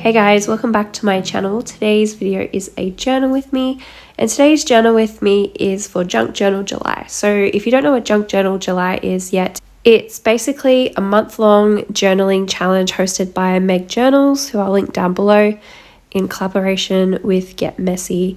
Hey guys, welcome back to my channel. Today's video is a journal with me, and today's journal with me is for Junk Journal July. So if you don't know what Junk Journal July is yet, it's basically a month-long journaling challenge hosted by Meg Journals, who I'll link down below, in collaboration with Get Messy.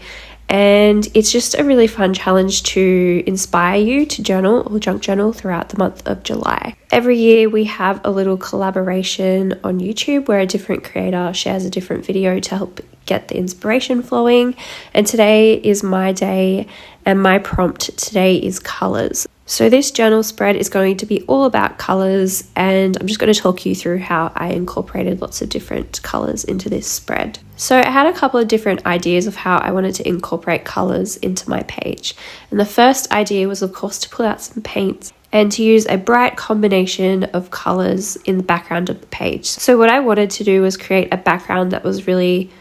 And it's just a really fun challenge to inspire you to journal or junk journal throughout the month of July. Every year we have a little collaboration on YouTube where a different creator shares a different video to help get the inspiration flowing. And today is my day, and my prompt today is colors. So this journal spread is going to be all about colors, and I'm just going to talk you through how I incorporated lots of different colors into this spread. So I had a couple of different ideas of how I wanted to incorporate colors into my page. And the first idea was, of course, to pull out some paints and to use a bright combination of colors in the background of the page. So what I wanted to do was create a background that was really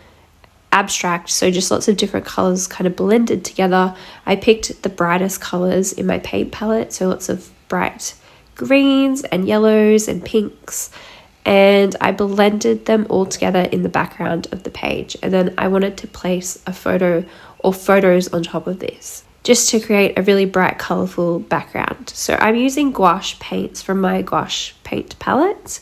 abstract, so just lots of different colors kind of blended together. I picked the brightest colors in my paint palette, so lots of bright greens and yellows and pinks, and I blended them all together in the background of the page. And then I wanted to place a photo or photos on top of this, just to create a really bright, colorful background. So I'm using gouache paints from my gouache paint palette,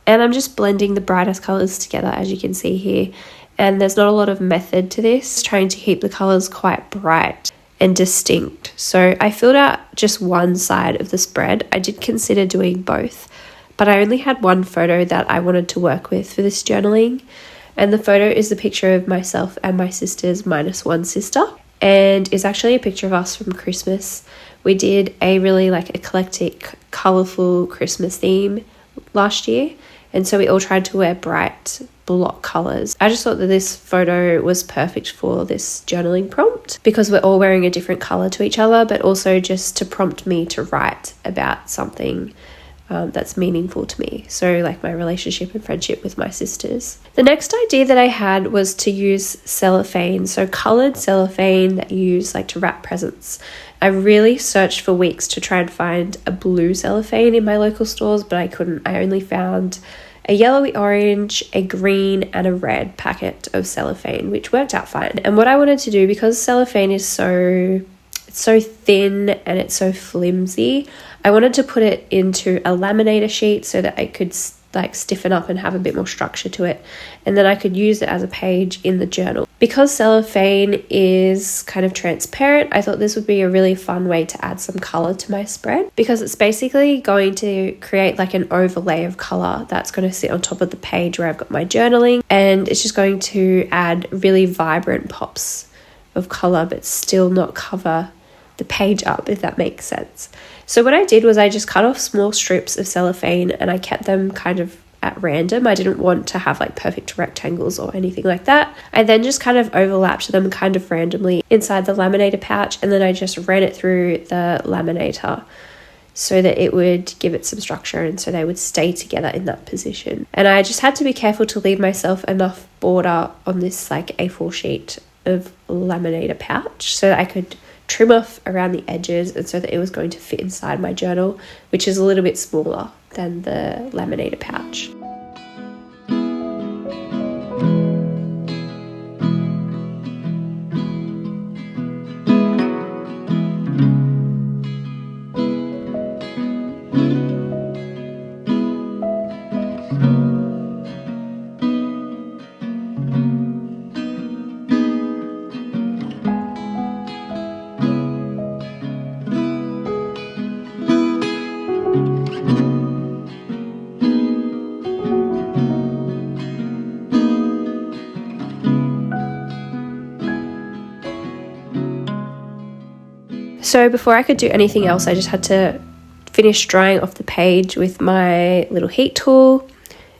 and I'm just blending the brightest colors together, as you can see here. And there's not a lot of method to this, trying to keep the colors quite bright and distinct. So I filled out just one side of the spread. I did consider doing both, but I only had one photo that I wanted to work with for this journaling. And the photo is the picture of myself and my sisters minus one sister. And it's actually a picture of us from Christmas. We did a really eclectic, colorful Christmas theme last year. And so we all tried to wear bright block colors. I just thought that this photo was perfect for this journaling prompt because we're all wearing a different color to each other, but also just to prompt me to write about something that's meaningful to me. So like my relationship and friendship with my sisters. The next idea that I had was to use cellophane. So colored cellophane that you use to wrap presents. I really searched for weeks to try and find a blue cellophane in my local stores, but I couldn't. I only found a yellowy orange, a green, and a red packet of cellophane, which worked out fine. And what I wanted to do, because cellophane is so thin and it's so flimsy, I wanted to put it into a laminator sheet so that I could stiffen up and have a bit more structure to it, and then I could use it as a page in the journal. Because cellophane is kind of transparent, I thought this would be a really fun way to add some color to my spread, because it's basically going to create an overlay of color that's going to sit on top of the page where I've got my journaling, and it's just going to add really vibrant pops of color but still not cover the page up, if that makes sense. So what I did was I just cut off small strips of cellophane and I kept them kind of at random. I didn't want to have perfect rectangles or anything like that. I then just kind of overlapped them kind of randomly inside the laminator pouch, and then I just ran it through the laminator so that it would give it some structure and so they would stay together in that position. And I just had to be careful to leave myself enough border on this A4 sheet of laminator pouch so that I could trim off around the edges, and so that it was going to fit inside my journal, which is a little bit smaller than the laminator pouch. So before I could do anything else, I just had to finish drying off the page with my little heat tool.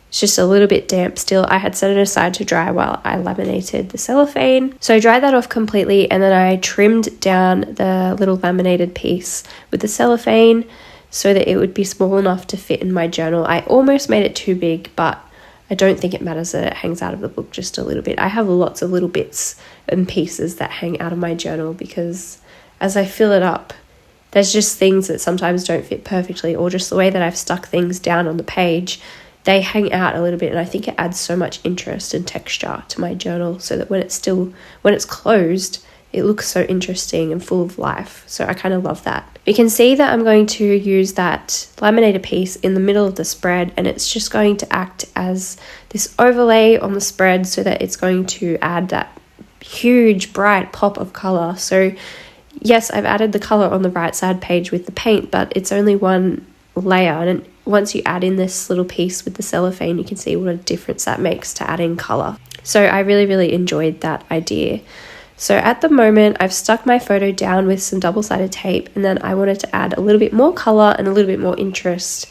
It's just a little bit damp still. I had set it aside to dry while I laminated the cellophane. So I dried that off completely, and then I trimmed down the little laminated piece with the cellophane so that it would be small enough to fit in my journal. I almost made it too big, but I don't think it matters that it hangs out of the book just a little bit. I have lots of little bits and pieces that hang out of my journal because as I fill it up, there's just things that sometimes don't fit perfectly, or just the way that I've stuck things down on the page they hang out a little bit, and I think it adds so much interest and texture to my journal, so that when it's closed, it looks so interesting and full of life. So I kind of love that. You can see that I'm going to use that laminated piece in the middle of the spread, and it's just going to act as this overlay on the spread, so that it's going to add that huge bright pop of color. So yes, I've added the color on the right side page with the paint, but it's only one layer, and once you add in this little piece with the cellophane, you can see what a difference that makes to adding color. So I really enjoyed that idea. So at the moment, I've stuck my photo down with some double-sided tape, and then I wanted to add a little bit more color and a little bit more interest.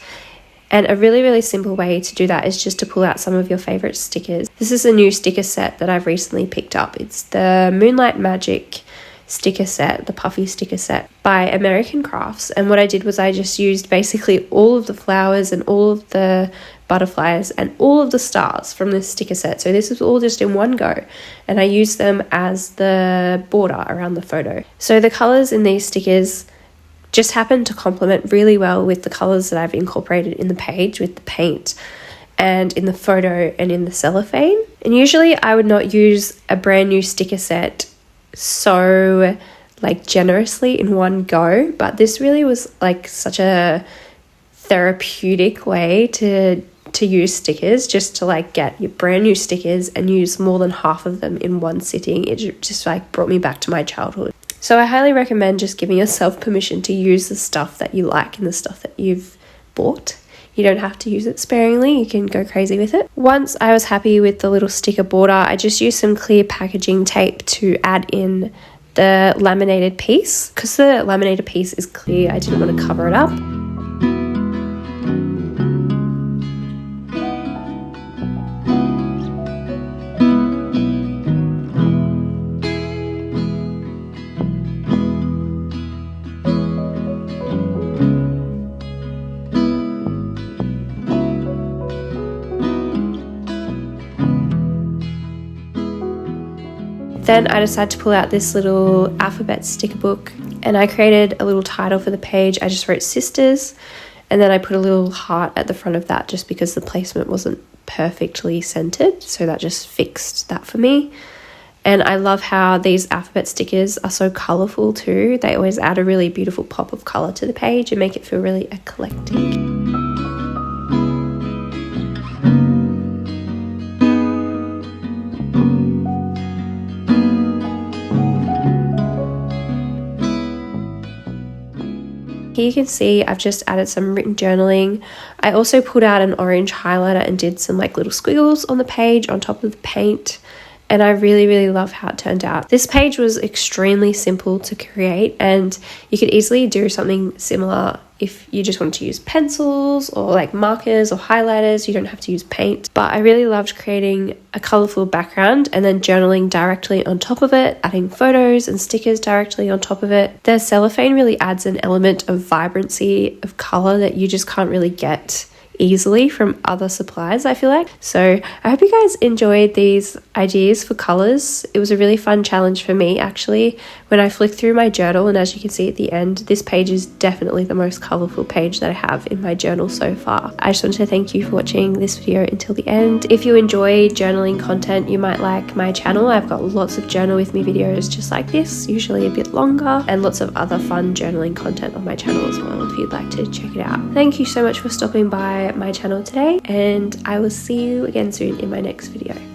And a really simple way to do that is just to pull out some of your favorite stickers. This is a new sticker set that I've recently picked up. It's the Moonlight Magic sticker set, the puffy sticker set by American Crafts. And what I did was I just used basically all of the flowers and all of the butterflies and all of the stars from this sticker set. So this is all just in one go, and I used them as the border around the photo. So the colors in these stickers just happen to complement really well with the colors that I've incorporated in the page with the paint and in the photo and in the cellophane. And usually I would not use a brand new sticker set so like generously in one go, but this really was like such a therapeutic way to use stickers, just to like get your brand new stickers and use more than half of them in one sitting. It just like brought me back to my childhood. So I highly recommend just giving yourself permission to use the stuff that you like and the stuff that you've bought. You don't have to use it sparingly, you can go crazy with it. Once I was happy with the little sticker border, I just used some clear packaging tape to add in the laminated piece. Because the laminated piece is clear, I didn't want to cover it up. Then I decided to pull out this little alphabet sticker book, and I created a little title for the page. I just wrote sisters, and then I put a little heart at the front of that just because the placement wasn't perfectly centered, so that just fixed that for me. And I love how these alphabet stickers are so colorful too. They always add a really beautiful pop of color to the page and make it feel really eclectic. Here you can see I've just added some written journaling. I also pulled out an orange highlighter and did some like little squiggles on the page on top of the paint. And I really love how it turned out. This page was extremely simple to create, and you could easily do something similar if you just wanted to use pencils or like markers or highlighters. You don't have to use paint. But I really loved creating a colorful background and then journaling directly on top of it, adding photos and stickers directly on top of it. The cellophane really adds an element of vibrancy, of color that you just can't really get easily from other supplies, I feel like. So I hope you guys enjoyed these ideas for colors. It was a really fun challenge for me actually when I flicked through my journal, and as you can see at the end, this page is definitely the most colorful page that I have in my journal so far. I just wanted to thank you for watching this video until the end. If you enjoy journaling content, you might like my channel. I've got lots of journal with me videos just like this, usually a bit longer, and lots of other fun journaling content on my channel as well if you'd like to check it out. Thank you so much for stopping by my channel today, and I will see you again soon in my next video.